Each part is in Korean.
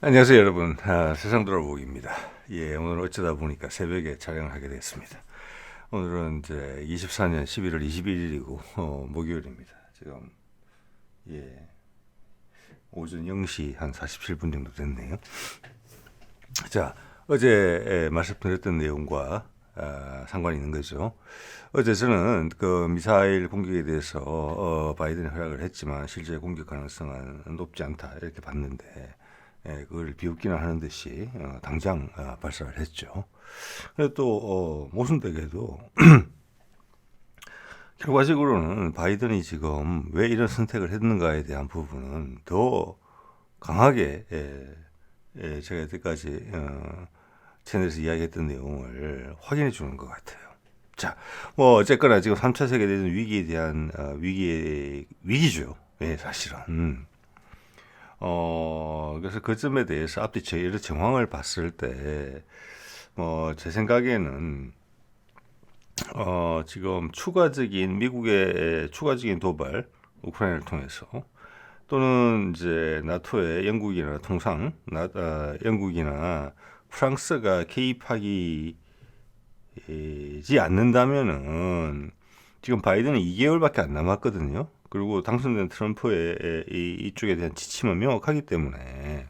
안녕하세요 여러분. 세상 돌아보기입니다. 예, 오늘 어쩌다 보니까 새벽에 촬영을 하게 됐습니다. 오늘은 이제 24년 11월 21일이고 목요일입니다. 지금 예, 오전 0시 한 47분 정도 됐네요. 자, 어제 말씀드렸던 내용과 상관이 있는 거죠. 어제 저는 그 미사일 공격에 대해서 바이든이 허락을 했지만 실제 공격 가능성은 높지 않다 이렇게 봤는데 그걸 비웃기나 하는 듯이 당장 발사를 했죠. 그래도 또 모순되게도 결과적으로는 바이든이 지금 왜 이런 선택을 했는가에 대한 부분은 더 강하게 제가 여태까지 채널에서 이야기했던 내용을 확인해 주는 것 같아요. 자, 뭐 어쨌거나 지금 3차 세계대전 위기에 대한 위기죠. 예, 사실은. 그래서 그 점에 대해서 앞뒤 여러 정황을 봤을 때, 제 생각에는, 지금 미국의 추가적인 도발, 우크라이나를 통해서, 또는 이제 나토의 영국이나 프랑스가 개입하기 지 않는다면은, 지금 바이든은 2개월밖에 안 남았거든요. 그리고 당선된 트럼프의 이쪽에 대한 지침은 명확하기 때문에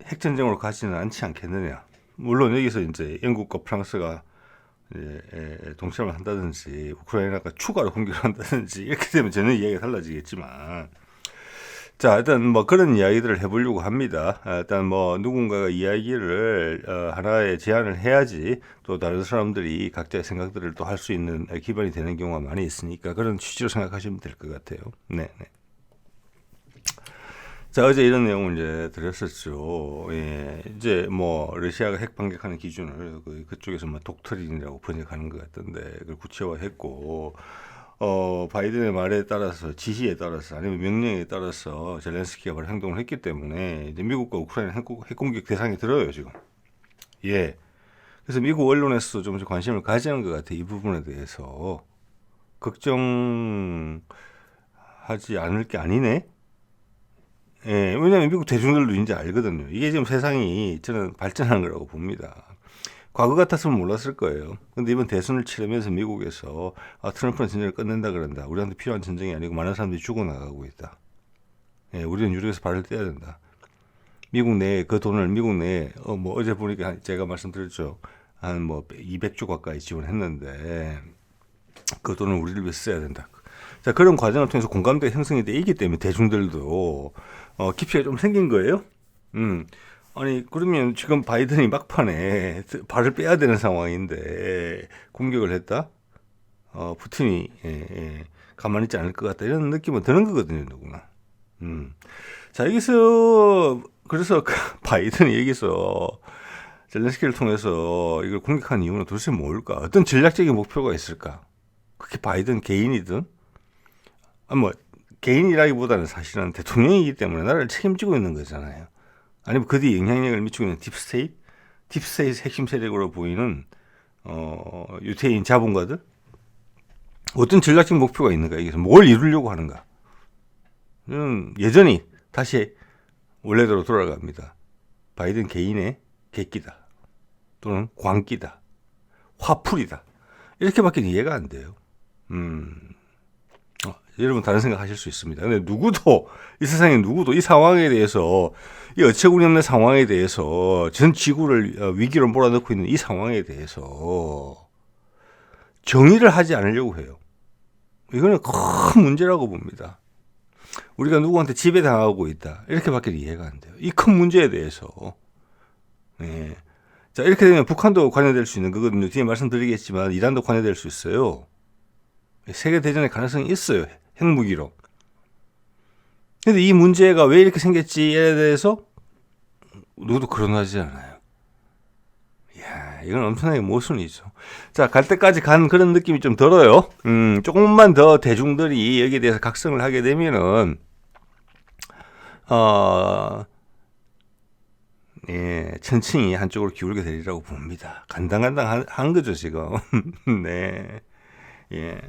핵전쟁으로 가지는 않지 않겠느냐. 물론 여기서 이제 영국과 프랑스가 동참을 한다든지 우크라이나가 추가로 공격을 한다든지 이렇게 되면 전혀 이야기가 달라지겠지만, 자, 일단 뭐 그런 이야기들을 해보려고 합니다. 일단 뭐 누군가가 이야기를 하나의 제안을 해야지 또 다른 사람들이 각자의 생각들을 또 할 수 있는 기반이 되는 경우가 많이 있으니까 그런 취지로 생각하시면 될 것 같아요. 네. 자, 어제 이런 내용을 이제 드렸었죠. 예, 이제 뭐 러시아가 핵 반격하는 기준을 그쪽에서 뭐 독트린이라고 번역하는 것 같던데 그걸 구체화했고. 바이든의 말에 따라서 지시에 따라서 아니면 명령에 따라서 젤렌스키가 바로 행동을 했기 때문에 이제 미국과 우크라이나 핵공격 대상이 들어요 지금. 예. 그래서 미국 언론에서 좀 관심을 가지는 것 같아. 이 부분에 대해서 걱정하지 않을 게 아니네. 예. 왜냐하면 미국 대중들도 이제 알거든요. 이게 지금 세상이 저는 발전하는 거라고 봅니다. 과거 같았으면 몰랐을 거예요. 근데 이번 대선을 치르면서 미국에서 트럼프는 전쟁을 끝낸다 그런다. 우리한테 필요한 전쟁이 아니고 많은 사람들이 죽어나가고 있다. 예, 우리는 유력에서 발을 떼야 된다. 미국 내에 그 돈을 미국 내에 뭐 어제 보니까 제가 말씀드렸죠. 한 뭐 200조 가까이 지원했는데 그 돈을 우리를 위해서 써야 된다. 자, 그런 과정을 통해서 공감대가 형성이 돼 있기 때문에 대중들도 깊이가 좀 생긴 거예요. 아니 그러면 지금 바이든이 막판에 발을 빼야 되는 상황인데 공격을 했다? 푸틴이 가만히 있지 않을 것 같다 이런 느낌은 드는 거거든요 누구나. 자 여기서 그래서 바이든이 여기서 젤렌스키를 통해서 이걸 공격한 이유는 도대체 뭘까? 어떤 전략적인 목표가 있을까? 그게 바이든 개인이든 뭐 개인이라기보다는 사실은 대통령이기 때문에 나라를 책임지고 있는 거잖아요. 아니면 그 뒤에 영향력을 미치고 있는 딥스테이트 핵심 세력으로 보이는 유태인 자본가들 어떤 전략적 목표가 있는가? 이게 뭘 이루려고 하는가? 저는 여전히 다시 원래대로 돌아갑니다. 바이든 개인의 객기다 또는 광기다 화풀이다 이렇게밖에 이해가 안 돼요. 여러분 다른 생각하실 수 있습니다. 근데 누구도 이 세상에 누구도 이 상황에 대해서 이 어처구니 없는 상황에 대해서 전 지구를 위기로 몰아넣고 있는 이 상황에 대해서 정의를 하지 않으려고 해요. 이거는 큰 문제라고 봅니다. 우리가 누구한테 지배당하고 있다 이렇게밖에 이해가 안 돼요. 이 큰 문제에 대해서. 네. 자 이렇게 되면 북한도 관여될 수 있는 거거든요. 뒤에 말씀드리겠지만 이란도 관여될 수 있어요. 세계 대전의 가능성이 있어요. 핵무기로. 근데 이 문제가 왜 이렇게 생겼지에 대해서 누구도 거론하지 않아요. 이야, 이건 엄청나게 모순이죠. 자, 갈 때까지 간 그런 느낌이 좀 들어요. 조금만 더 대중들이 여기에 대해서 각성을 하게 되면은, 천천히 한쪽으로 기울게 되리라고 봅니다. 간당간당한 거죠, 지금. 네. 예.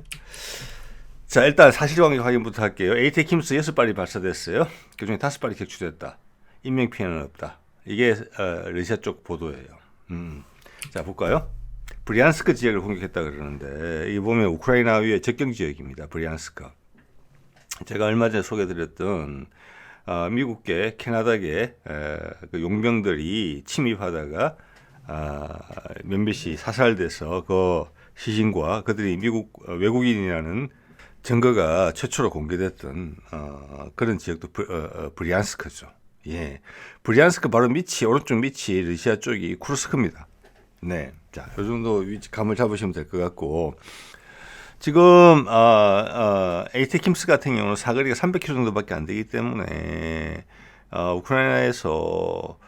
자, 일단 사실관계 확인부터 할게요. ATACMS 6발이 발사됐어요. 그중에 5발이 격추됐다. 인명피해는 없다. 이게 러시아 쪽 보도예요. 자, 볼까요? 브리안스크 지역을 공격했다 그러는데 이 보면 우크라이나 위의 접경 지역입니다. 브리안스크. 제가 얼마 전에 소개드렸던 미국계, 캐나다계 그 용병들이 침입하다가 몇몇이 사살돼서 그 시신과 그들이 미국 외국인이라는 증거가 최초로 공개됐던 그런 지역도 브리안스크죠. 예, 브리안스크 바로 밑이 오른쪽 밑이 러시아 쪽이 쿠르스크입니다. 네, 자, 이 정도 위치 감을 잡으시면 될 것 같고 지금 ATACMS 같은 경우는 사거리가 300km 정도밖에 안 되기 때문에 우크라이나에서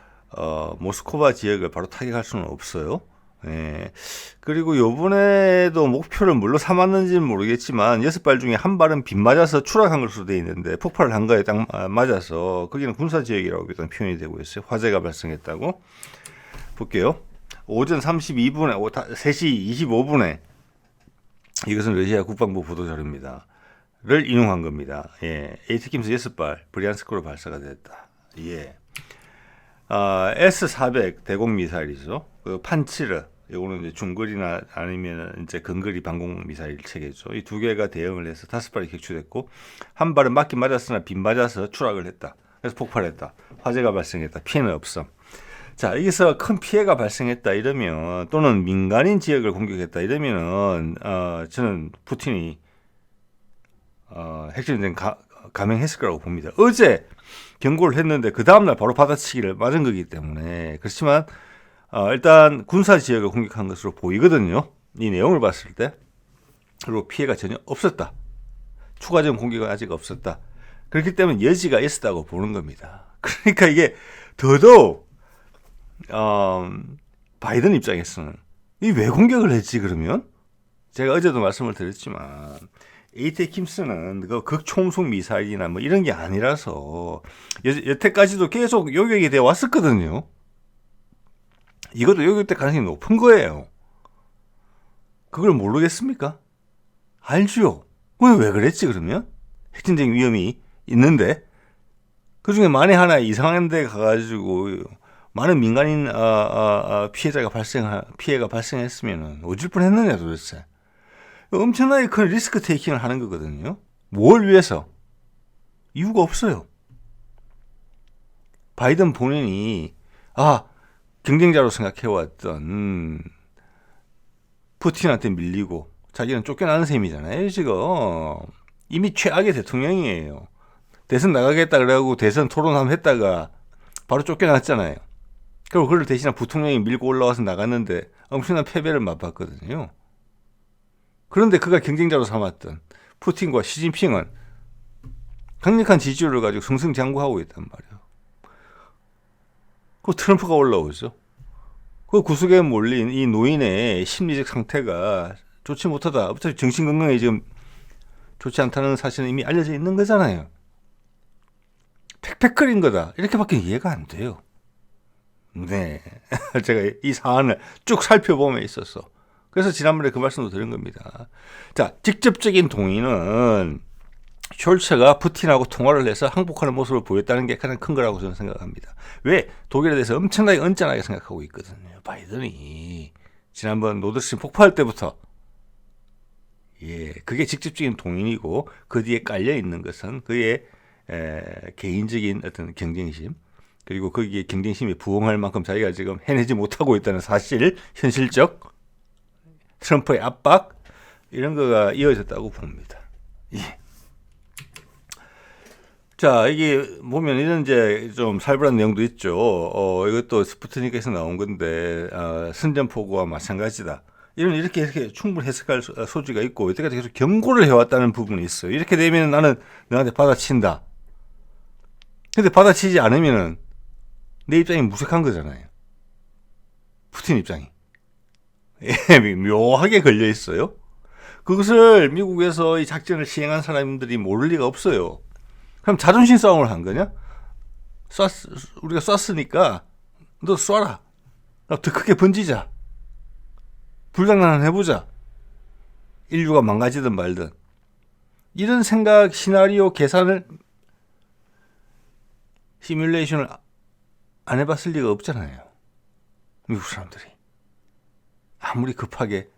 모스크바 지역을 바로 타격할 수는 없어요. 예. 그리고 요번에도 목표를 물로 삼았는지는 모르겠지만 6발 중에 한 발은 빗 맞아서 추락한 것으로 되어 있는데 폭발을 한 거에 딱 맞아서 거기는 군사지역이라고 일단 표현이 되고 있어요. 화재가 발생했다고. 볼게요. 오전 32분에 3시 25분에 이것은 러시아 국방부 보도자료입니다. 를 인용한 겁니다. 예. ATACMS 6발 브리안스크로 발사가 됐다. 예. S-400 대공 미사일이죠. 그 판치르, 이거는 이제 중거리나 아니면 이제 근거리 방공 미사일 체계죠. 이 두 개가 대응을 해서 5발이 격추됐고 한 발은 맞긴 맞았으나 빗 맞아서 추락을 했다. 그래서 폭발했다. 화재가 발생했다. 피해는 없음. 자, 여기서 큰 피해가 발생했다 이러면 또는 민간인 지역을 공격했다 이러면은 저는 푸틴이 핵전쟁 감행했을 거라고 봅니다. 어제 경고를 했는데 그 다음날 바로 받아치기를 맞은 거기 때문에 그렇지만 일단 군사 지역을 공격한 것으로 보이거든요. 이 내용을 봤을 때. 그리고 피해가 전혀 없었다. 추가적인 공격은 아직 없었다. 그렇기 때문에 여지가 있었다고 보는 겁니다. 그러니까 이게 더더욱 바이든 입장에서는 이 왜 공격을 했지 그러면? 제가 어제도 말씀을 드렸지만 ATACMS는 그 극초음속 미사일이나 뭐 이런 게 아니라서 여태까지도 계속 요격이 되어 왔었거든요. 이것도 요격될 가능성이 높은 거예요. 그걸 모르겠습니까? 알죠. 왜 그랬지 그러면? 핵전쟁 위험이 있는데 그중에 만에 하나 이상한 데 가가지고 많은 민간인 피해가 발생했으면 어쩔 뻔했느냐 도대체. 엄청나게 큰 리스크 테이킹을 하는 거거든요. 뭘 위해서? 이유가 없어요. 바이든 본인이 경쟁자로 생각해왔던 푸틴한테 밀리고 자기는 쫓겨나는 셈이잖아요. 지금 이미 최악의 대통령이에요. 대선 나가겠다 그래가지고 대선 토론 한번 했다가 바로 쫓겨났잖아요. 그리고 그걸 대신에 부통령이 밀고 올라와서 나갔는데 엄청난 패배를 맛봤거든요. 그런데 그가 경쟁자로 삼았던 푸틴과 시진핑은 강력한 지지율을 가지고 승승장구하고 있단 말이에요. 그 트럼프가 올라오죠. 그 구석에 몰린 이 노인의 심리적 상태가 좋지 못하다. 어차피 정신 건강에 지금 좋지 않다는 사실은 이미 알려져 있는 거잖아요. 팩팩 끓인 거다. 이렇게밖에 이해가 안 돼요. 네. 제가 이 사안을 쭉 살펴보면 있었어. 그래서 지난번에 그 말씀도 드린 겁니다. 자, 직접적인 동의는 숄츠가 푸틴하고 통화를 해서 항복하는 모습을 보였다는 게 가장 큰 거라고 저는 생각합니다. 왜? 독일에 대해서 엄청나게 언짢아게 생각하고 있거든요. 바이든이 지난번 노드스트림 폭파할 때부터 그게 직접적인 동의이고 그 뒤에 깔려 있는 것은 그의 개인적인 어떤 경쟁심 그리고 거기에 경쟁심에 부응할 만큼 자기가 지금 해내지 못하고 있다는 사실, 현실적 트럼프의 압박 이런 거가 이어졌다고 봅니다. 자, 이게 보면 이런 이제 좀 살벌한 내용도 있죠. 이것도 스푸트니크에서 나온 건데 선전포고와 마찬가지다. 이렇게 충분히 해석할 소지가 있고 여태까지 계속 경고를 해왔다는 부분이 있어요. 이렇게 되면 나는 너한테 받아친다. 근데 받아치지 않으면은 내 입장이 무색한 거잖아요. 푸틴 입장이. 묘하게 걸려 있어요. 그것을 미국에서 이 작전을 시행한 사람들이 모를 리가 없어요. 그럼 자존심 싸움을 한 거냐? 우리가 쐈으니까 너 쏴라. 더 크게 번지자. 불장난 해보자. 인류가 망가지든 말든. 이런 생각, 시나리오 계산을, 시뮬레이션을 안 해봤을 리가 없잖아요. 미국 사람들이. 아무리 급하게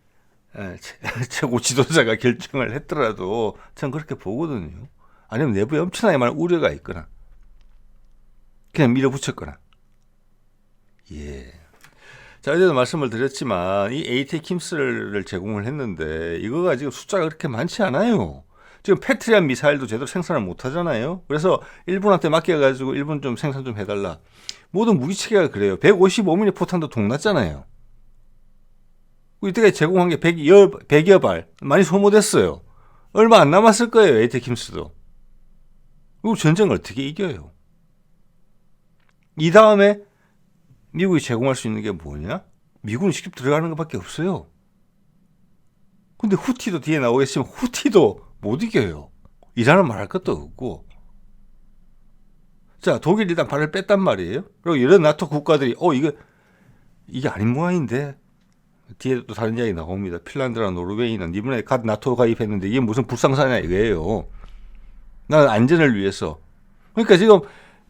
최고 지도자가 결정을 했더라도 전 그렇게 보거든요. 아니면 내부에 엄청나게 많은 우려가 있거나 그냥 밀어붙였거나. 예. 자, 어제도 말씀을 드렸지만 이 ATACMS를 제공을 했는데 이거가 지금 숫자가 그렇게 많지 않아요. 지금 패트리안 미사일도 제대로 생산을 못 하잖아요. 그래서 일본한테 맡겨가지고 일본 좀 생산 좀 해달라. 모든 무기체계가 그래요. 155mm 포탄도 동났잖아요. 이때까지 제공한 게 100여 발. 많이 소모됐어요. 얼마 안 남았을 거예요. ATACMS도. 그리고 전쟁을 어떻게 이겨요? 이 다음에 미국이 제공할 수 있는 게 뭐냐? 미국은 직접 들어가는 것밖에 없어요. 근데 후티도 뒤에 나오겠지만 후티도 못 이겨요. 이란은 말할 것도 없고. 자, 독일이 일단 발을 뺐단 말이에요. 그리고 여러 나토 국가들이 이게 아닌 모양인데 뒤에 또 다른 이야기 나옵니다. 핀란드랑 노르웨이는 이번에 갓 나토 가입했는데 이게 무슨 불상사냐 이거예요. 나는 안전을 위해서. 그러니까 지금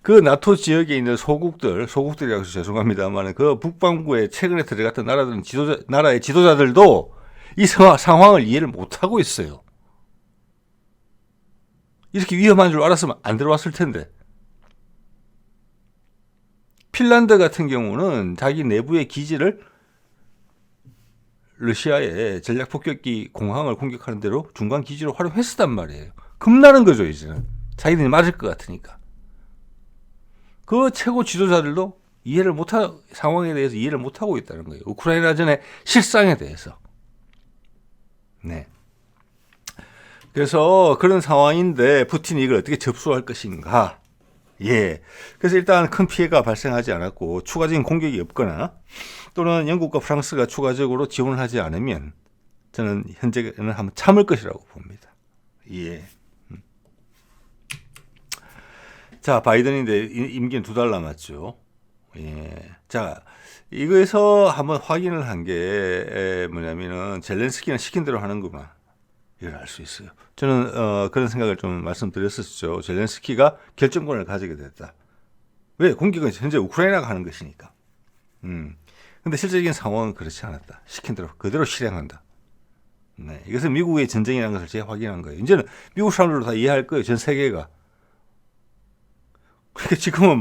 그 나토 지역에 있는 소국들이라고 해서 죄송합니다만 그 북반구에 최근에 들어갔던 나라의 지도자들도 이 상황을 이해를 못하고 있어요. 이렇게 위험한 줄 알았으면 안 들어왔을 텐데. 핀란드 같은 경우는 자기 내부의 기지를 러시아의 전략폭격기 공항을 공격하는 대로 중간 기지로 활용했었단 말이에요. 겁나는 거죠, 이제는. 자기들이 맞을 것 같으니까. 그 최고 지도자들도 상황에 대해서 이해를 못하고 있다는 거예요. 우크라이나전의 실상에 대해서. 네. 그래서 그런 상황인데 푸틴이 이걸 어떻게 접수할 것인가. 예. 그래서 일단 큰 피해가 발생하지 않았고 추가적인 공격이 없거나 또는 영국과 프랑스가 추가적으로 지원을 하지 않으면 저는 현재는 한번 참을 것이라고 봅니다. 예. 자, 바이든인데 임기는 2달 남았죠. 예. 자, 이거에서 한번 확인을 한 게 뭐냐면은 젤렌스키는 시킨 대로 하는구나. 이걸 알 수 있어요. 저는 그런 생각을 좀 말씀드렸었죠. 젤렌스키가 결정권을 가지게 됐다. 왜? 공격은 현재 우크라이나가 하는 것이니까. 근데 실질적인 상황은 그렇지 않았다. 시킨 대로 그대로 실행한다. 네, 이것은 미국의 전쟁이라는 것을 제가 확인한 거예요. 이제는 미국 사람들도 다 이해할 거예요. 전 세계가. 그러니까 지금은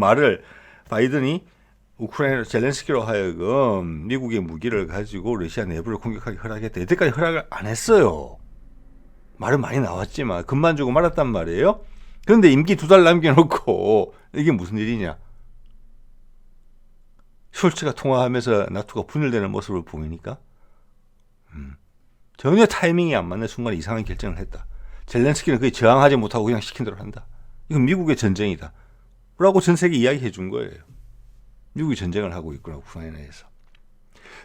바이든이 우크라이나 젤렌스키로 하여금 미국의 무기를 가지고 러시아 내부를 공격하기 허락했다. 이때까지 허락을 안 했어요. 말은 많이 나왔지만 금만 주고 말았단 말이에요. 그런데 임기 2달 남겨놓고 이게 무슨 일이냐. 숄츠가 통화하면서 나토가 분열되는 모습을 보이니까 전혀 타이밍이 안 맞는 순간에 이상한 결정을 했다. 젤렌스키는 그게 저항하지 못하고 그냥 시킨 대로 한다. 이건 미국의 전쟁이다. 라고 전 세계 이야기해 준 거예요. 미국이 전쟁을 하고 있구나, 우크라이나에서.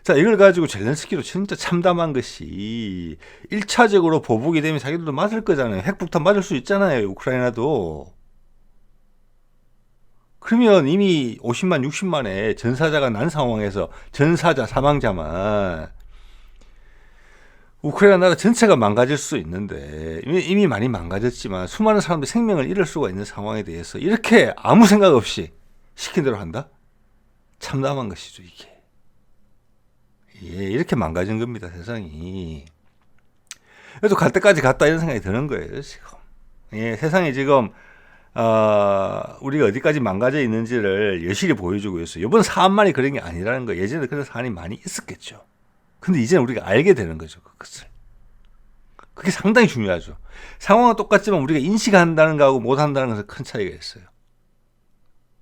자, 이걸 가지고 젤렌스키도 진짜 참담한 것이 1차적으로 보복이 되면 자기들도 맞을 거잖아요. 핵폭탄 맞을 수 있잖아요, 우크라이나도. 그러면 이미 50만, 60만의 전사자가 난 상황에서 전사자, 사망자만 우크라이나 나라 전체가 망가질 수 있는데 이미 많이 망가졌지만 수많은 사람들이 생명을 잃을 수가 있는 상황에 대해서 이렇게 아무 생각 없이 시킨 대로 한다? 참담한 것이죠, 이게. 예, 이렇게 망가진 겁니다, 세상이. 그래도 갈 때까지 갔다 이런 생각이 드는 거예요, 지금. 예, 세상이 지금 우리가 어디까지 망가져 있는지를 여실히 보여주고 있어요. 이번 사안만이 그런 게 아니라는 거예요. 예전에 그런 사안이 많이 있었겠죠. 근데 이제는 우리가 알게 되는 거죠, 그것을. 그게 상당히 중요하죠. 상황은 똑같지만 우리가 인식한다는 거하고 못한다는 것은 큰 차이가 있어요.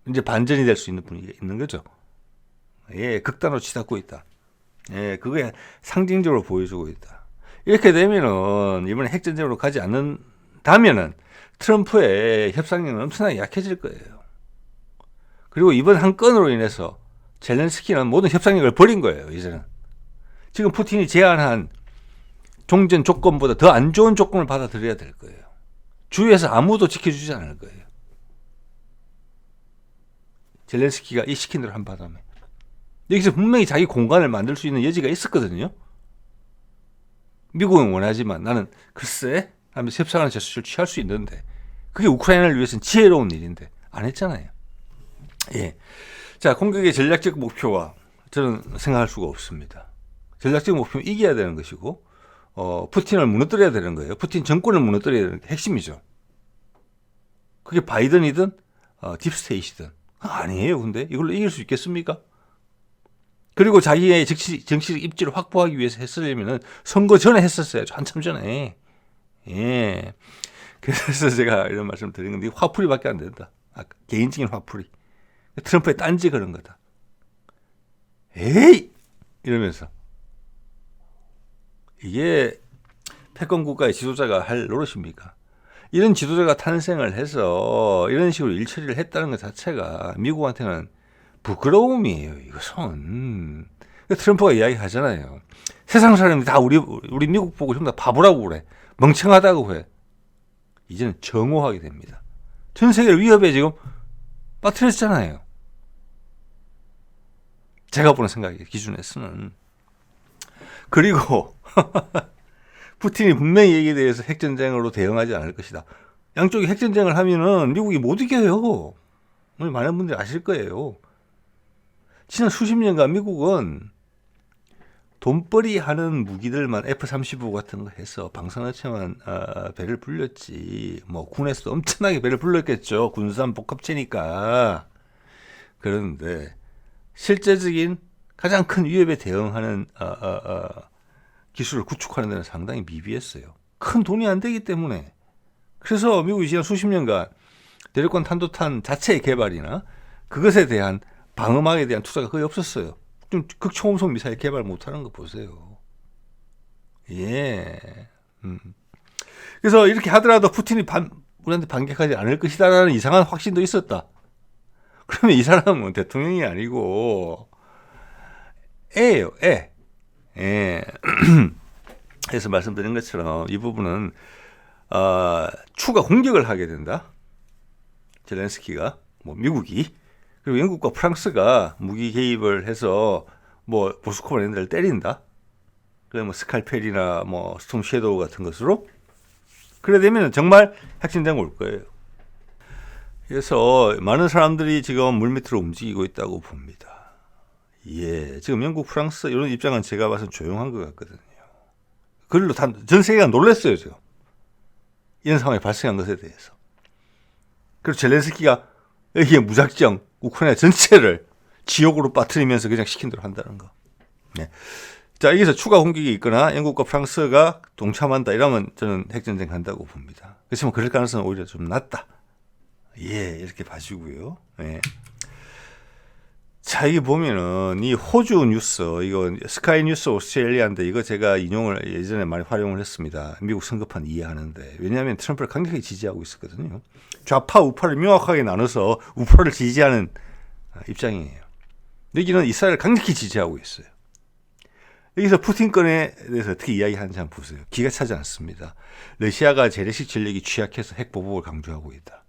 이제 반전이 될 수 있는 분위기가 있는 거죠. 예, 극단으로 치닫고 있다. 예, 그게 상징적으로 보여주고 있다. 이렇게 되면은 이번에 핵전쟁으로 가지 않는다면은 트럼프의 협상력은 엄청나게 약해질 거예요. 그리고 이번 한 건으로 인해서 젤렌스키는 모든 협상력을 버린 거예요, 이제는. 지금 푸틴이 제안한 종전 조건보다 더 안 좋은 조건을 받아들여야 될 거예요. 주위에서 아무도 지켜주지 않을 거예요. 젤렌스키가 이 시킨 대로 한 바람에. 여기서 분명히 자기 공간을 만들 수 있는 여지가 있었거든요. 미국은 원하지만 나는 글쎄 하면 협상하는 제스처를 취할 수 있는데 그게 우크라이나를 위해서는 지혜로운 일인데 안 했잖아요. 예. 자, 공격의 전략적 목표와 저는 생각할 수가 없습니다. 전략적 목표는 이겨야 되는 것이고 푸틴을 무너뜨려야 되는 거예요. 푸틴 정권을 무너뜨려야 되는 게 핵심이죠. 그게 바이든이든 딥스테이트든 아니에요. 근데 이걸로 이길 수 있겠습니까? 그리고 자기의 정치적 입지를 확보하기 위해서 했으려면 선거 전에 했었어야죠. 한참 전에. 예. 그래서 제가 이런 말씀 드린 건데 화풀이밖에 안 된다. 개인적인 화풀이. 트럼프의 딴지 그런 거다. 에이! 이러면서. 이게 패권 국가의 지도자가 할 노릇입니까? 이런 지도자가 탄생을 해서 이런 식으로 일처리를 했다는 것 자체가 미국한테는 부끄러움이에요. 이것은. 트럼프가 이야기하잖아요. 세상 사람들이 다 우리 미국 보고 전부 다 바보라고 그래. 멍청하다고 해. 이제는 정오하게 됩니다. 전 세계를 위협에 지금 빠뜨렸잖아요. 제가 보는 생각의 기준에서는. 그리고 푸틴이 분명히 얘기에 대해서 핵전쟁으로 대응하지 않을 것이다. 양쪽이 핵전쟁을 하면은 미국이 못 이겨요. 많은 분들이 아실 거예요. 지난 수십 년간 미국은 돈벌이 하는 무기들만 F-35 같은 거 해서 방사능체만 배를 불렸지. 뭐 군에서도 엄청나게 배를 불렀겠죠. 군산 복합체니까. 그런데 실제적인 가장 큰 위협에 대응하는 기술을 구축하는 데는 상당히 미비했어요. 큰 돈이 안 되기 때문에. 그래서 미국이 지난 수십 년간 대륙간 탄도탄 자체의 개발이나 그것에 대한 방어막에 대한 투자가 거의 없었어요. 좀 극초음속 미사일 개발 못하는 거 보세요. 예. 그래서 이렇게 하더라도 푸틴이 우리한테 반격하지 않을 것이다라는 이상한 확신도 있었다. 그러면 이 사람은 대통령이 아니고 애예요, 애. 예. 그래서 말씀드린 것처럼 이 부분은 추가 공격을 하게 된다. 젤렌스키가 미국이 그리고 영국과 프랑스가 무기 개입을 해서 모스크바 이런 데를 때린다. 그래 스칼펠이나 스톰 섀도우 같은 것으로 그래 되면 정말 핵전쟁 올 거예요. 그래서 많은 사람들이 지금 물밑으로 움직이고 있다고 봅니다. 예, 지금 영국, 프랑스 이런 입장은 제가 봐서 조용한 것 같거든요. 그걸로 전 세계가 놀랐어요, 지금. 이런 상황이 발생한 것에 대해서. 그리고 젤렌스키가 여기에 무작정 우크라이나 전체를 지옥으로 빠뜨리면서 그냥 시킨 대로 한다는 거. 네. 자, 여기서 추가 공격이 있거나 영국과 프랑스가 동참한다 이러면 저는 핵전쟁 간다고 봅니다. 그렇지만 그럴 가능성은 오히려 좀 낮다. 예, 이렇게 봐주고요. 예. 자, 이게 보면은 이 호주 뉴스, 이거 스카이 뉴스 오스트레일리아인데 이거 제가 인용을 예전에 많이 활용을 했습니다. 미국 선거판 이해하는데. 왜냐하면 트럼프를 강력하게 지지하고 있었거든요. 좌파, 우파를 명확하게 나눠서 우파를 지지하는 입장이에요. 여기는 이스라엘을 강력히 지지하고 있어요. 여기서 푸틴 건에 대해서 어떻게 이야기하는지 한번 보세요. 기가 차지 않습니다. 러시아가 재래식 전력이 취약해서 핵보복을 강조하고 있다.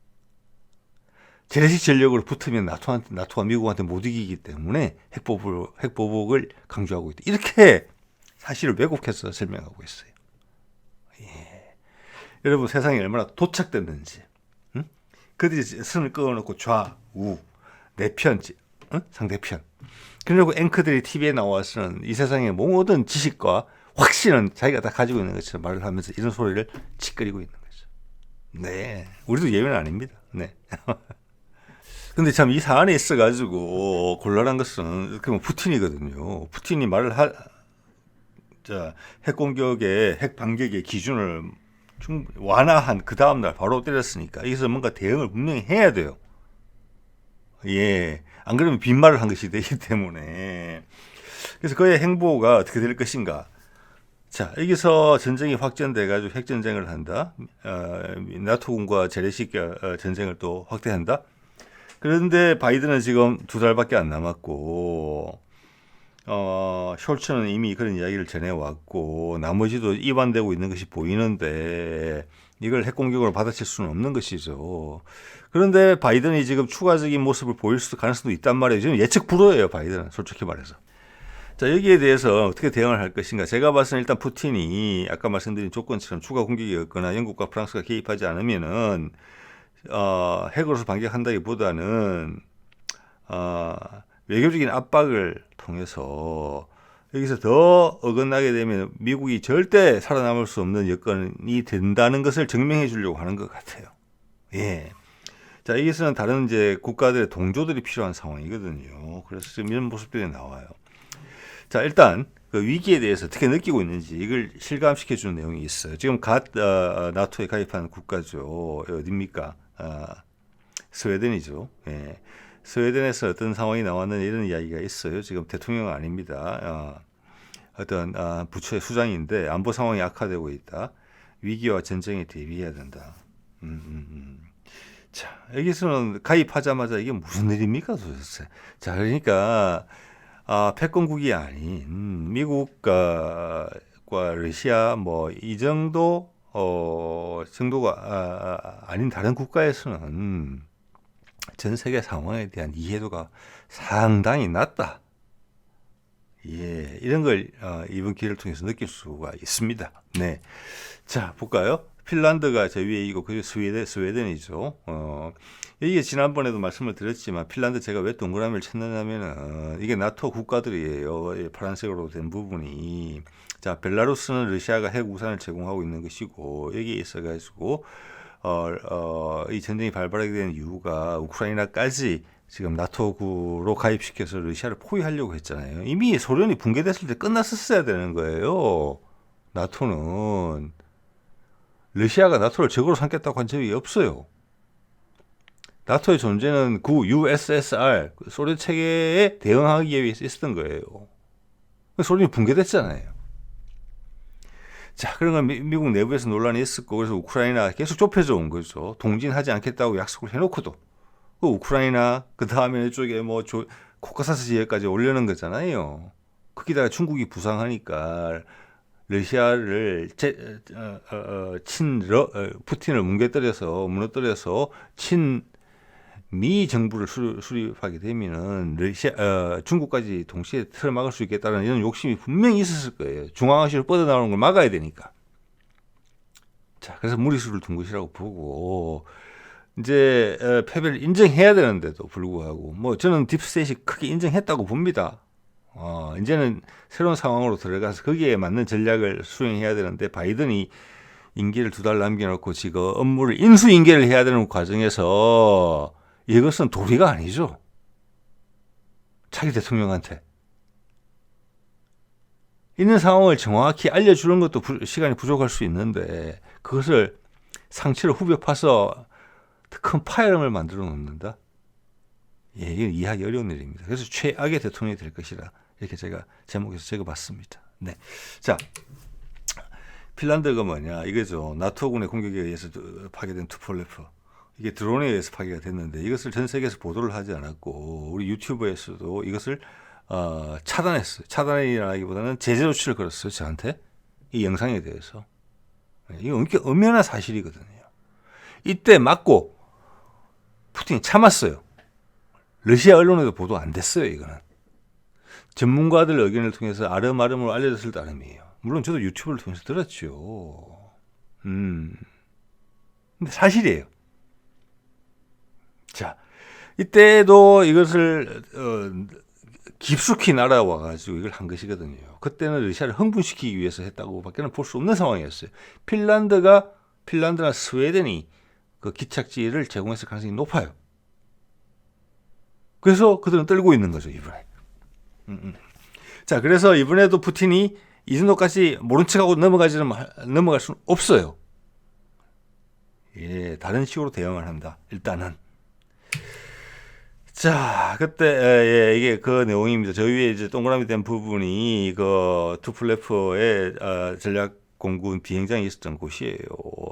재래식 전력으로 붙으면 나토가 미국한테 못 이기기 때문에 핵보복을 강조하고 있다. 이렇게 사실을 왜곡해서 설명하고 있어요. 예. 여러분 세상이 얼마나 도착됐는지. 응? 그들이 선을 그어놓고 좌우 내 편, 상대편. 그리고 앵커들이 TV에 나와서는 이 세상의 모든 지식과 확신은 자기가 다 가지고 있는 것처럼 말을 하면서 이런 소리를 짓거리고 있는 거죠. 네, 우리도 예외는 아닙니다. 네. 근데 참 이 사안에 있어가지고 곤란한 것은 그럼 푸틴이거든요. 푸틴이 핵 공격의 핵 반격의 기준을 완화한 그 다음날 바로 때렸으니까 여기서 뭔가 대응을 분명히 해야 돼요. 예, 안 그러면 빈말을 한 것이 되기 때문에. 그래서 그의 행보가 어떻게 될 것인가. 자, 여기서 전쟁이 확전돼가지고 핵전쟁을 한다. 나토군과 재래식 전쟁을 또 확대한다. 그런데 바이든은 지금 2달밖에 안 남았고, 숄츠는 이미 그런 이야기를 전해왔고, 나머지도 이반되고 있는 것이 보이는데, 이걸 핵공격으로 받아칠 수는 없는 것이죠. 그런데 바이든이 지금 추가적인 모습을 보일 가능성도 있단 말이에요. 지금 예측 불허예요, 바이든은. 솔직히 말해서. 자, 여기에 대해서 어떻게 대응을 할 것인가? 제가 봐서는 일단 푸틴이 아까 말씀드린 조건처럼 추가 공격이 없거나 영국과 프랑스가 개입하지 않으면은 핵으로서 반격한다기보다는 어, 외교적인 압박을 통해서 여기서 더 어긋나게 되면 미국이 절대 살아남을 수 없는 여건이 된다는 것을 증명해 주려고 하는 것 같아요. 예. 자, 여기서는 다른 이제 국가들의 동조들이 필요한 상황이거든요. 그래서 지금 이런 모습들이 나와요. 자, 일단 그 위기에 대해서 어떻게 느끼고 있는지 이걸 실감시켜 주는 내용이 있어요. 지금 나토에 가입한 국가죠. 어딥니까? 스웨덴이죠. 예. 스웨덴에서 어떤 상황이 나왔느냐 이런 이야기가 있어요. 지금 대통령은 아닙니다. 어떤 부처의 수장인데 안보 상황이 악화되고 있다. 위기와 전쟁에 대비해야 된다. 자, 여기서는 가입하자마자 이게 무슨 일입니까 도대체? 자, 그러니까 패권국이 아닌 미국과 러시아 뭐 이 정도 정도가 아닌 다른 국가에서는 전 세계 상황에 대한 이해도가 상당히 낮다. 예, 이런 걸 이번 기회를 통해서 느낄 수가 있습니다. 네, 자 볼까요? 핀란드가 저 위에 이고 그 스웨덴이죠. 이게 지난번에도 말씀을 드렸지만 핀란드 제가 왜 동그라미를 찾느냐면은 이게 나토 국가들이에요. 파란색으로 된 부분이. 자, 벨라루스는 러시아가 핵 우산을 제공하고 있는 것이고 여기에 있어가지고 이 전쟁이 발발하게 된 이유가 우크라이나까지 지금 나토구로 가입시켜서 러시아를 포위하려고 했잖아요. 이미 소련이 붕괴됐을 때 끝났었어야 되는 거예요. 나토는 러시아가 나토를 적으로 삼겠다고 한 적이 없어요. 나토의 존재는 구 USSR 소련 체계에 대응하기 위해서 있었던 거예요. 소련이 붕괴됐잖아요. 자, 그런 건 미국 내부에서 논란이 있었고 그래서 우크라이나 계속 좁혀져 온 거죠. 동진하지 않겠다고 약속을 해놓고도 그 우크라이나 그 다음에 이쪽에 뭐 코카사스 지역까지 올려는 거잖아요. 거기다가 중국이 부상하니까 러시아를 푸틴을 무너뜨려서 친미 정부를 수립하게 되면은 중국까지 동시에 틀어막을 수 있겠다는 이런 욕심이 분명히 있었을 거예요. 중앙아시아로 뻗어나오는 걸 막아야 되니까. 자, 그래서 무리수를 둔 것이라고 보고 이제 패배를 인정해야 되는데도 불구하고 뭐 저는 딥스테이트이 크게 인정했다고 봅니다. 이제는 새로운 상황으로 들어가서 거기에 맞는 전략을 수행해야 되는데 바이든이 임기를 2달 남겨놓고 지금 업무를 인수인계를 해야 되는 과정에서 이것은 도리가 아니죠. 자기 대통령한테. 있는 상황을 정확히 알려주는 것도 시간이 부족할 수 있는데 그것을 상체를 후벼 파서 큰 파열음을 만들어 놓는다. 예, 이건 이해하기 어려운 일입니다. 그래서 최악의 대통령이 될 것이라 이렇게 제가 제목에서 적어봤습니다. 네, 자 핀란드가 뭐냐 이거죠. 나토군의 공격에 의해서 파괴된 투폴레프. 이게 드론에 의해서 파괴가 됐는데 이것을 전 세계에서 보도를 하지 않았고 우리 유튜브에서도 이것을 차단했어요. 차단이라기보다는 제재 조치를 걸었어요. 저한테 이 영상에 대해서. 이거 엄연한 사실이거든요. 이때 맞고 푸틴이 참았어요. 러시아 언론에도 보도 안 됐어요. 이거는 전문가들 의견을 통해서 아름아름으로 알려졌을 따름이에요. 물론 저도 유튜브를 통해서 들었죠. 근데 사실이에요. 자, 이때도 이것을 깊숙이 날아와가지고 이걸 한 것이거든요. 그때는 러시아를 흥분시키기 위해서 했다고 밖에는 볼 수 없는 상황이었어요. 핀란드나 스웨덴이 그 기착지를 제공했을 가능성이 높아요. 그래서 그들은 떨고 있는 거죠, 이번에. 자, 그래서 이번에도 푸틴이 이 정도까지 모른 척하고 넘어갈 수는 없어요. 예, 다른 식으로 대응을 한다. 일단은. 자, 그때 이게 그 내용입니다. 저 위에 이제 동그라미 된 부분이 그 투플레프의 전략 공군 비행장이 있었던 곳이에요.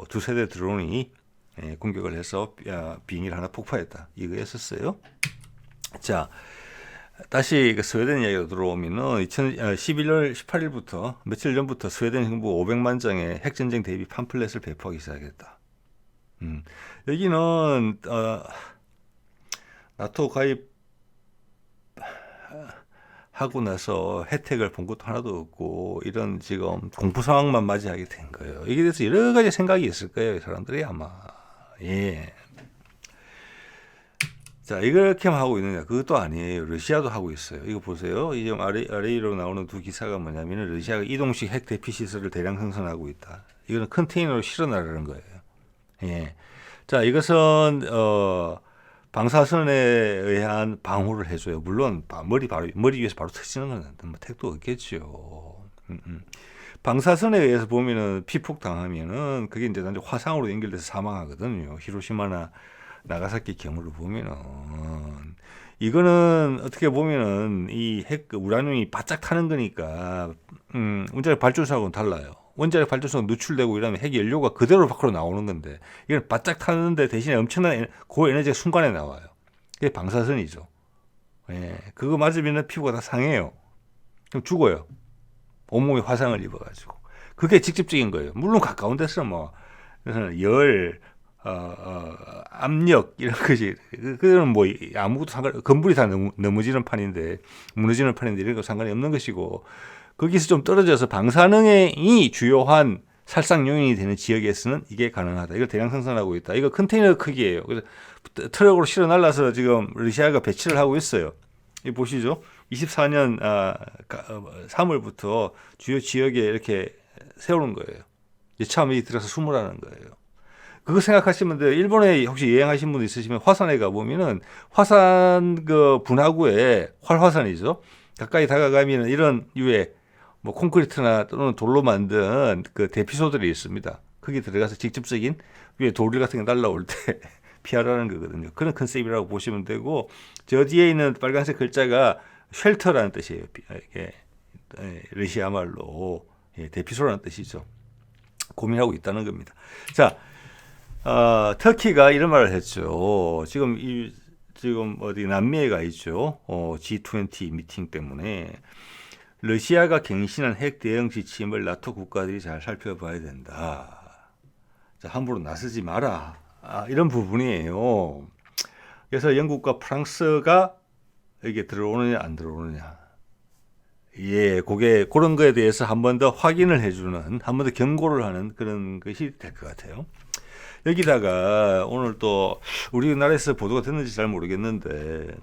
2세대 드론이 공격을 해서 비행기를 하나 폭파했다. 이거였었어요. 자, 다시 그 스웨덴 이야기로 들어오면은 11월 18일부터 며칠 전부터 스웨덴 정부 500만 장의 핵전쟁 대비 팜플렛을 배포하기 시작했다. 여기는 나토 가입하기 하고 나서 혜택을 본 것도 하나도 없고 이런 지금 공포 상황만 맞이하게 된 거예요. 이게 대해서 여러 가지 생각이 있을 거예요, 이 사람들이 아마. 예. 자, 이렇게 하고 있느냐? 그것도 아니에요. 러시아도 하고 있어요. 이거 보세요. 이 아래로 나오는 두 기사가 뭐냐면은 러시아가 이동식 핵 대피 시설을 대량 생산하고 있다. 이거는 컨테이너로 실어 나르는 거예요. 예. 자, 이것은 방사선에 의한 방호를 해줘요. 물론 머리 위에서 바로 터지는 건 뭐 택도 없겠죠. 방사선에 의해서 보면은 피폭 당하면은 그게 이제 단지 화상으로 연결돼서 사망하거든요. 히로시마나 나가사키 경우를 보면은 이거는 어떻게 보면은 이 핵 우라늄이 바짝 타는 거니까 원자력 발전소하고는 달라요. 원자력 발전소가 누출되고 이러면 핵 연료가 그대로 밖으로 나오는 건데 이건 바짝 타는데 대신에 엄청난 고에너지가 순간에 나와요. 그게 방사선이죠. 예, 그거 맞으면 피부가 다 상해요. 그럼 죽어요. 온몸에 화상을 입어가지고. 그게 직접적인 거예요. 물론 가까운 데서 뭐 열, 압력 이런 것이 그거는 뭐 아무것도 건물이 다 넘어지는 판인데 무너지는 판인데 이런 거 상관이 없는 것이고 거기서 좀 떨어져서 방사능이 주요한 살상 요인이 되는 지역에서는 이게 가능하다. 이걸 대량 생산하고 있다. 이거 컨테이너 크기예요. 그래서 트럭으로 실어 날라서 지금 러시아가 배치를 하고 있어요. 이 보시죠. 24년 3월부터 주요 지역에 이렇게 세우는 거예요. 처음에 들어서 수물하는 거예요. 그거 생각하시면 돼요. 일본에 혹시 여행하신 분 있으시면 화산에 가보면은 화산 그 분화구에 활화산이죠. 가까이 다가가면 이런 유의 뭐 콘크리트나 또는 돌로 만든 그 대피소들이 있습니다. 거기 들어가서 직접적인 위에 돌 같은 게 날라올 때 피하라는 거거든요. 그런 컨셉이라고 보시면 되고 저 뒤에 있는 빨간색 글자가 쉘터라는 뜻이에요. 이게 러시아 말로 대피소라는 뜻이죠. 고민하고 있다는 겁니다. 자, 터키가 이런 말을 했죠. 지금 어디 남미에 가 있죠. G20 미팅 때문에 러시아가 갱신한 핵 대응 지침을 나토 국가들이 잘 살펴봐야 된다. 자, 함부로 나서지 마라. 이런 부분이에요. 그래서 영국과 프랑스가 여기에 들어오느냐 안 들어오느냐. 예, 그런 거에 대해서 한 번 더 확인을 해주는, 한 번 더 경고를 하는 그런 것이 될 것 같아요. 여기다가 오늘 또 우리나라에서 보도가 됐는지 잘 모르겠는데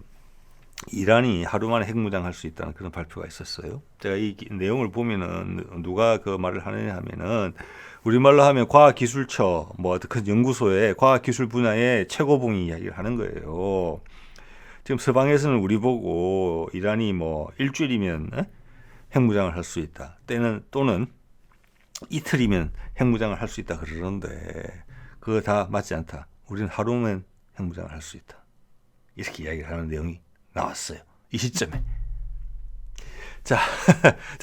이란이 하루 만에 핵무장할 수 있다는 그런 발표가 있었어요. 제가 이 내용을 보면은 누가 그 말을 하느냐 하면은 우리말로 하면 과학기술처 뭐 그 연구소의 과학기술 분야의 최고봉이 이야기를 하는 거예요. 지금 서방에서는 우리 보고 이란이 뭐 일주일이면 핵무장을 할 수 있다. 또는 이틀이면 핵무장을 할 수 있다 그러는데 그거 다 맞지 않다. 우리는 하루면 핵무장을 할 수 있다. 이렇게 이야기를 하는 내용이 나왔어요. 이 시점에. 자,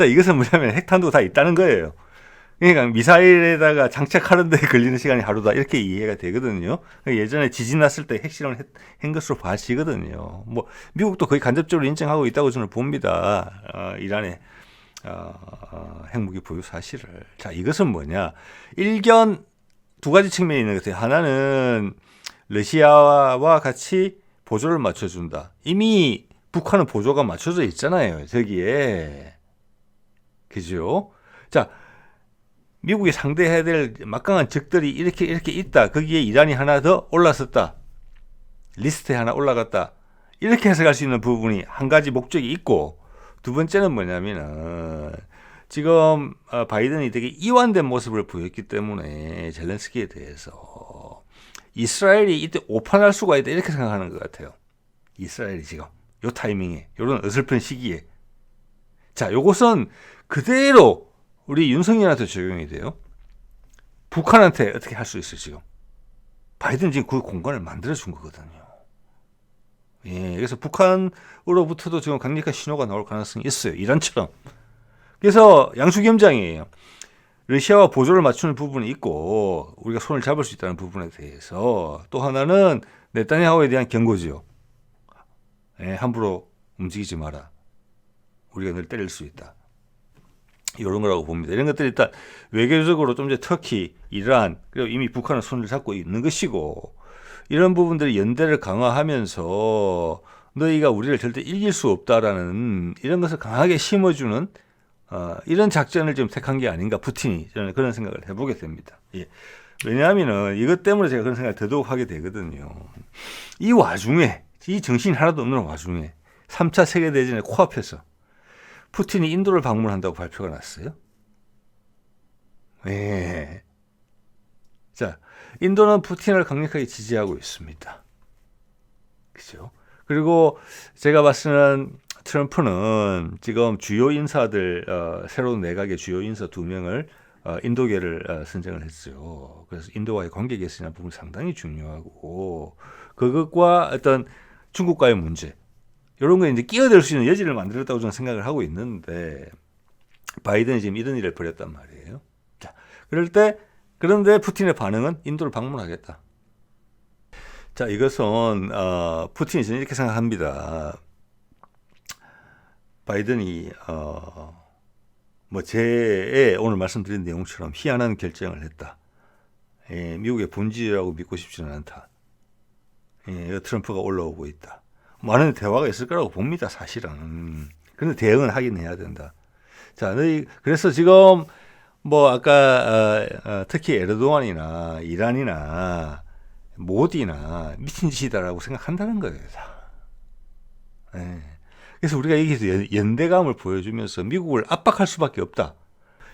이것은 뭐냐면 핵탄두가 다 있다는 거예요. 그러니까 미사일에다가 장착하는데 걸리는 시간이 하루다 이렇게 이해가 되거든요. 예전에 지진 났을 때 핵실험을 한 것으로 봐지거든요. 뭐 미국도 거의 간접적으로 인정하고 있다고 저는 봅니다. 이란의 핵무기 보유 사실을. 자, 이것은 뭐냐? 일견 두 가지 측면이 있는 것 같아요. 하나는 러시아와 같이 보조를 맞춰준다. 이미 북한은 보조가 맞춰져 있잖아요. 저기에. 그죠? 자, 미국이 상대해야 될 막강한 적들이 이렇게 있다. 거기에 이란이 하나 더 올랐었다. 리스트에 하나 올라갔다. 이렇게 해석할 수 있는 부분이 한 가지 목적이 있고 두 번째는 뭐냐면은 지금 바이든이 되게 이완된 모습을 보였기 때문에 젤렌스키에 대해서 이스라엘이 이때 오판할 수가 있다 이렇게 생각하는 것 같아요. 이스라엘이 지금 요 타이밍에 이런 어설픈 시기에 자, 요것은 그대로 우리 윤석열한테 적용이 돼요. 북한한테 어떻게 할 수 있어요, 지금. 바이든 지금 그 공간을 만들어준 거거든요. 예, 그래서 북한으로부터도 지금 강력한 신호가 나올 가능성이 있어요. 이란처럼. 그래서 양수겸장이에요. 러시아와 보조를 맞추는 부분이 있고 우리가 손을 잡을 수 있다는 부분에 대해서 또 하나는 네타냐후에 대한 경고지요. 예, 함부로 움직이지 마라. 우리가 늘 때릴 수 있다. 이런 거라고 봅니다. 이런 것들이 일단 외교적으로 좀 이제 터키, 이란, 그리고 이미 북한은 손을 잡고 있는 것이고 이런 부분들이 연대를 강화하면서 너희가 우리를 절대 이길 수 없다라는 이런 것을 강하게 심어주는 이런 작전을 좀 택한 게 아닌가 푸틴이 저는 그런 생각을 해보게 됩니다. 예. 왜냐하면은 이것 때문에 제가 그런 생각을 더더욱 하게 되거든요. 이 와중에 이 정신이 하나도 없는 와중에 3차 세계대전의 코앞에서 푸틴이 인도를 방문한다고 발표가 났어요. 예. 자, 인도는 푸틴을 강력하게 지지하고 있습니다. 그죠? 그리고 제가 봤을 때는 트럼프는 지금 주요 인사들, 새로운 내각의 주요 인사 2명을 인도계를 선정을 했어요. 그래서 인도와의 관계 개선이라는 부분이 상당히 중요하고, 그것과 어떤 중국과의 문제, 이런 거에 이제 끼어들 수 있는 여지를 만들었다고 저는 생각을 하고 있는데, 바이든이 지금 이런 일을 벌였단 말이에요. 자, 그런데 푸틴의 반응은 인도를 방문하겠다. 자, 이것은 푸틴이 저는 이렇게 생각합니다. 바이든이 뭐 제 오늘 말씀드린 내용처럼 희한한 결정을 했다. 예, 미국의 본질이라고 믿고 싶지는 않다. 예, 트럼프가 올라오고 있다. 많은 대화가 있을 거라고 봅니다, 사실은. 그런데 대응은 하긴 해야 된다. 자, 그래서 지금 뭐 아까 특히 에르도안이나 이란이나 모디나 미친 짓이다라고 생각한다는 거예요. 예. 그래서 우리가 여기서 연대감을 보여주면서 미국을 압박할 수밖에 없다.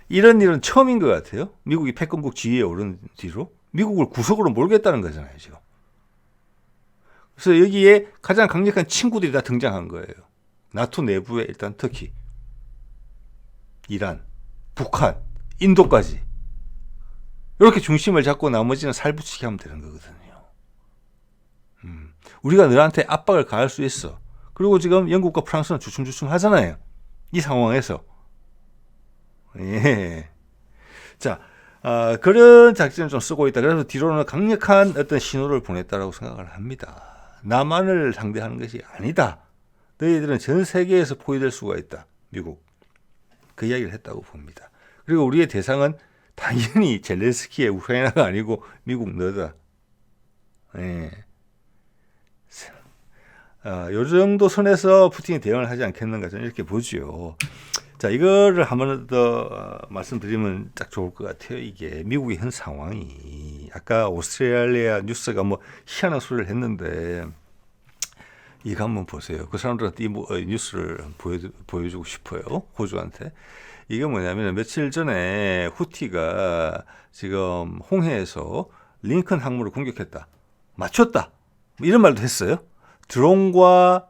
이런 일은 처음인 것 같아요. 미국이 패권국 지위에 오른 뒤로 미국을 구석으로 몰겠다는 거잖아요, 지금. 그래서 여기에 가장 강력한 친구들이 다 등장한 거예요. 나토 내부에 일단 터키, 이란, 북한, 인도까지. 이렇게 중심을 잡고 나머지는 살붙이게 하면 되는 거거든요. 우리가 너한테 압박을 가할 수 있어. 그리고 지금 영국과 프랑스는 주춤주춤 하잖아요. 이 상황에서. 예. 자, 그런 작전을 좀 쓰고 있다. 그래서 뒤로는 강력한 어떤 신호를 보냈다라고 생각을 합니다. 남한을 상대하는 것이 아니다. 너희들은 전 세계에서 포위될 수가 있다. 미국. 그 이야기를 했다고 봅니다. 그리고 우리의 대상은 당연히 젤렌스키의 우크라이나가 아니고 미국 너다. 예. 요 정도 선에서 푸틴이 대응을 하지 않겠는가 저는 이렇게 보지요. 자, 이거를 한 번 더 말씀드리면 딱 좋을 것 같아요. 이게 미국의 현 상황이 아까 오스트레일리아 뉴스가 뭐 희한한 소리를 했는데 이거 한번 보세요. 그 사람들한테 이 뉴스를 보여주고 싶어요. 호주한테. 이게 뭐냐면 며칠 전에 후티가 지금 홍해에서 링컨 항모를 공격했다. 맞췄다. 뭐 이런 말도 했어요. 드론과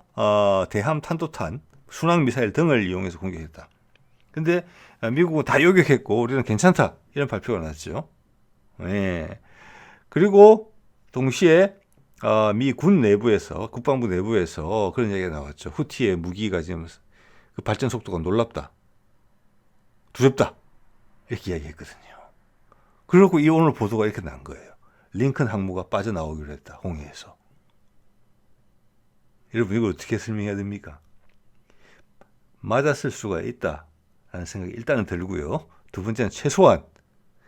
대함 탄도탄, 순항 미사일 등을 이용해서 공격했다. 근데 미국은 다 요격했고 우리는 괜찮다. 이런 발표가 났죠. 예. 그리고 동시에 미 군 내부에서 국방부 내부에서 그런 얘기가 나왔죠. 후티의 무기가 지금 그 발전 속도가 놀랍다. 두렵다. 이렇게 이야기했거든요. 그리고 이 오늘 보도가 이렇게 난 거예요. 링컨 항모가 빠져나오기로 했다. 홍해에서. 여러분 이걸 어떻게 설명해야 됩니까? 맞았을 수가 있다라는 생각이 일단은 들고요. 두 번째는 최소한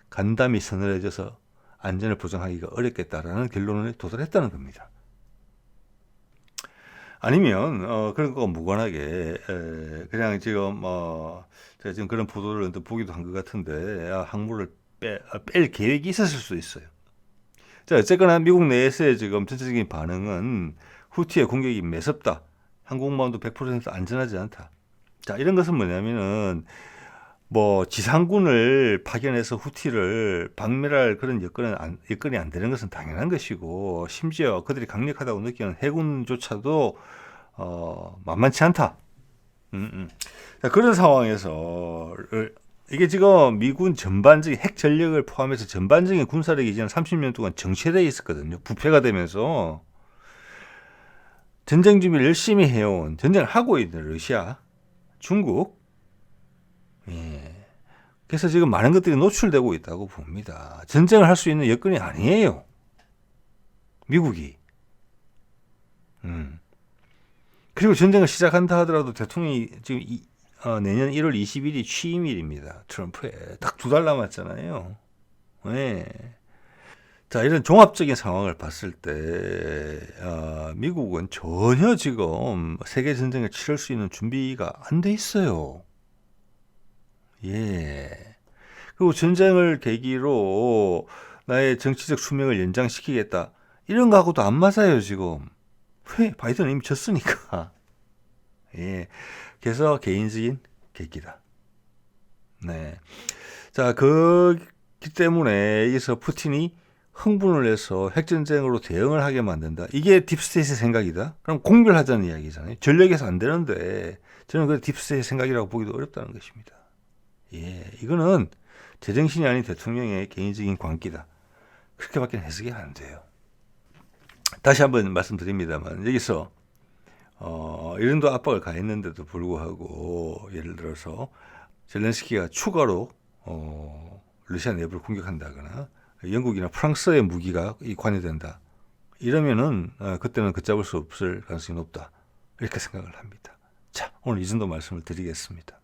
간담이 서늘해져서 안전을 보장하기가 어렵겠다라는 결론에 도달했다는 겁니다. 아니면 그런 거가 무관하게 그냥 지금 제가 지금 그런 보도를 보기도 한 것 같은데 항모를 뺄 계획이 있었을 수도 있어요. 자, 어쨌거나 미국 내에서의 지금 전체적인 반응은 후티의 공격이 매섭다. 항공모함도 100% 안전하지 않다. 자, 이런 것은 뭐냐면은 뭐 지상군을 파견해서 후티를 박멸할 그런 여건이 안 되는 것은 당연한 것이고 심지어 그들이 강력하다고 느끼는 해군조차도 만만치 않다. 자, 그런 상황에서 이게 지금 미군 전반적인 핵 전력을 포함해서 전반적인 군사력이 지난 30년 동안 정체되어 있었거든요. 부패가 되면서 전쟁 준비를 열심히 해온 전쟁을 하고 있는 러시아, 중국, 예. 그래서 지금 많은 것들이 노출되고 있다고 봅니다. 전쟁을 할 수 있는 여건이 아니에요. 미국이. 그리고 전쟁을 시작한다 하더라도 대통령이 지금 내년 1월 20일이 취임일입니다. 트럼프에. 딱 2달 남았잖아요. 네. 자, 이런 종합적인 상황을 봤을 때 미국은 전혀 지금 세계 전쟁을 치를 수 있는 준비가 안 돼 있어요. 예. 그리고 전쟁을 계기로 나의 정치적 수명을 연장시키겠다. 이런 거하고도 안 맞아요, 지금. 왜? 바이든은 이미 졌으니까. 예. 그래서 개인적인 계기다. 네. 자, 그렇기 때문에 여기서 푸틴이 흥분을 해서 핵전쟁으로 대응을 하게 만든다. 이게 딥스테이트의 생각이다. 그럼 공멸하자는 이야기잖아요. 전력에서 안 되는데 저는 그 딥스테이트의 생각이라고 보기도 어렵다는 것입니다. 예, 이거는 제정신이 아닌 대통령의 개인적인 광기다. 그렇게밖에 해석이 안 돼요. 다시 한번 말씀드립니다만 여기서 이런도 압박을 가했는데도 불구하고 예를 들어서 젤렌스키가 추가로 러시아 내부를 공격한다거나 영국이나 프랑스의 무기가 관여된다. 이러면은 그때는 걷잡을 수 없을 가능성이 높다. 이렇게 생각을 합니다. 자, 오늘 이 정도 말씀을 드리겠습니다.